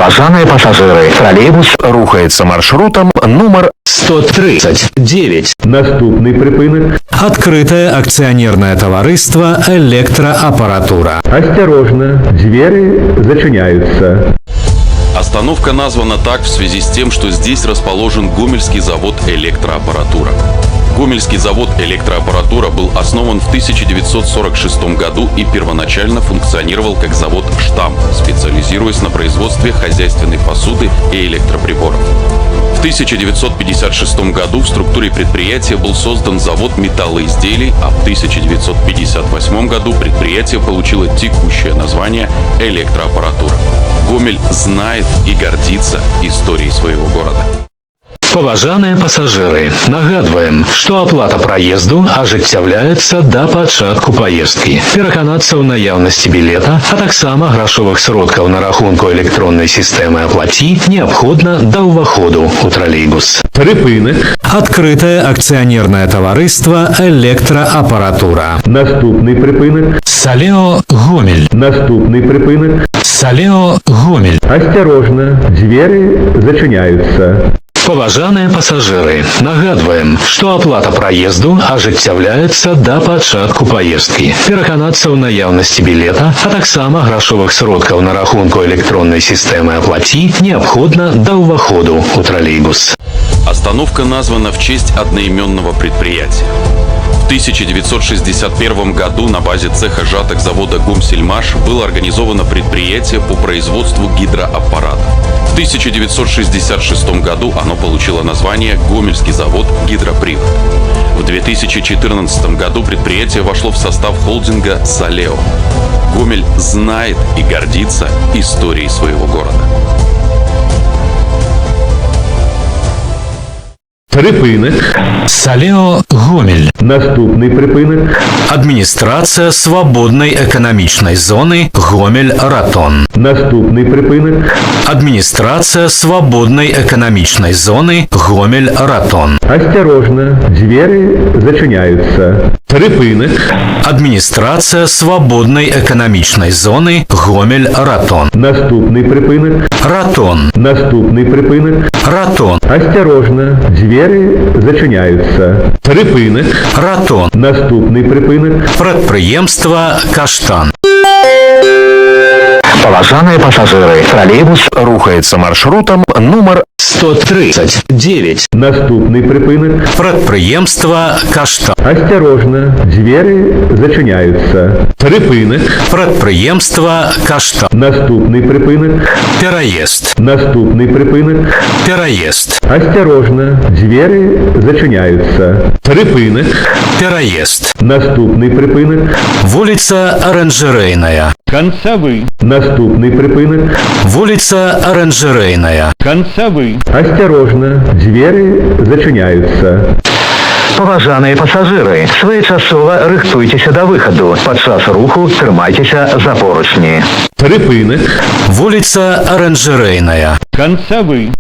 Уважаемые пассажиры, троллейбус Рухается маршрутом номер 139. Наступний припинок. Открытое акционерное товариство «Электроаппаратура». Осторожно, двери зачиняются. Остановка названа так в связи с тем, что здесь расположен Гомельский завод «Электроаппаратура». Гомельский завод «Электроаппаратура» был основан в 1946 году и первоначально функционировал как завод «Штамп», специализируясь на производстве хозяйственной посуды и электроприборов. В 1956 году в структуре предприятия был создан завод металлоизделий, а в 1958 году предприятие получило текущее название «Электроаппаратура». Гомель знает и гордится историей своего города. Паважаныя пассажыры, нагадваем, што аплата праезду ажыццяўляецца да пачатку паездкі. Пераканацца ў наяўнасці білета, а таксама грашовых сродкаў на рахунку электроннай сістэмы «Аплаці» неабходна да ўваходу ў тралейбус. Припинок. Открытое акционерное товариство «Электроаппаратура». Наступний припинок. Салео Гомель. Наступний припинок. Салео Гомель. Осторожно, двери зачиняются. Паважаныя пассажыры, нагадваем, што аплата праезду ажыццяўляецца да пачатку паездкі. Пераканацца ў наяўнасці білета, а таксама грашовых сродкаў на рахунку электроннай сістэмы «Аплаці» неабходна да ўваходу ў тралейбус. Остановка названа в честь одноименного предприятия. В 1961 году на базе цеха жаток завода «Гомсельмаш» было организовано предприятие по производству гидроаппаратов. В 1966 году оно получило название «Гомельский завод гидропривод». В 2014 году предприятие вошло в состав холдинга «Салео». Гомель знает и гордится историей своего города. Припинок. Салео Гомель. Наступний припинок. Администрация свободной экономичной зоны Гомель-Ратон. Наступний припинок. Администрация свободной экономичной зоны Гомель-Ратон. Осторожно, двери зачиняются. Припинок. Администрация свободной экономичной зоны Гомель-Ратон. Наступний припинок. Ратон. Наступний припинок. Ратон. Осторожно, двери зачиняются. Припинок. Ратон. Наступний припинок. Предприемство «Каштан». Паважаныя пассажыры, троллейбус рухается маршрутом номер 139. Наступний припинок. Предприемство «Каштан». Осторожно, двери зачиняются. Припинок. Предприемство «Каштан». Наступний припинок. Переезд. Наступний припинок. Переезд. Осторожно, двери зачиняются. Припинок. Переезд. Наступний припинок. Вулица Оранжерейная. Концевий. Наступний припинок. Вулица Оранжерейная. Концевий. Осторожно, двери зачиняются. Паважаныя пассажыры, своечасова рыхтуйцеся да выхаду. Падчас руху трымайцеся за поручні. Припинок. Вулица Оранжерейная. Концевий.